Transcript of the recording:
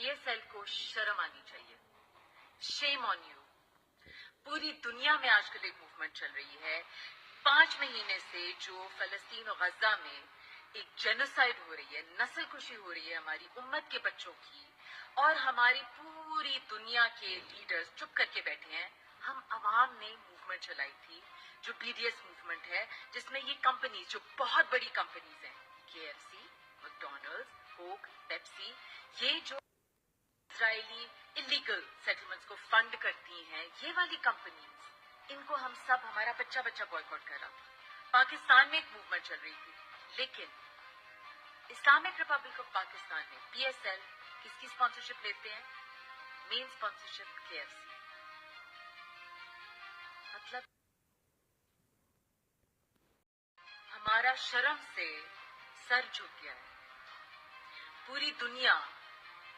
PSL को शर्म आनी चाहिए. Shame on you. पूरी दुनिया में आजकल एक मूवमेंट चल रही है. 5 महीने से जो फलस्तीन और गजा में एक जेनोसाइड हो रही है, नस्ल कुशी हो रही है हमारी उम्मत के बच्चों की, और हमारी पूरी दुनिया के लीडर्स चुप करके बैठे हैं. हम अवाम ने मूवमेंट चलाई थी जो BDS मूवमेंट है, जिसमें ये कंपनीज जो बहुत बड़ी कंपनीज हैं, KFC, मैकडॉनल्ड्स, कोक, पेप्सी, ये जो इजरायली इलीगल सेटलमेंट्स को फंड करती हैं, ये वाली कंपनीज, इनको हम सब, हमारा बच्चा बच्चा बॉयकॉट कर रहा था. पाकिस्तान में एक मूवमेंट चल रही थी, लेकिन इस्लामिक रिपब्लिक ऑफ पाकिस्तान में PSL किसकी स्पॉन्सरशिप लेते हैं? Main sponsorship KFC. मतलब हमारा शर्म से सर झुक गया है. पूरी दुनिया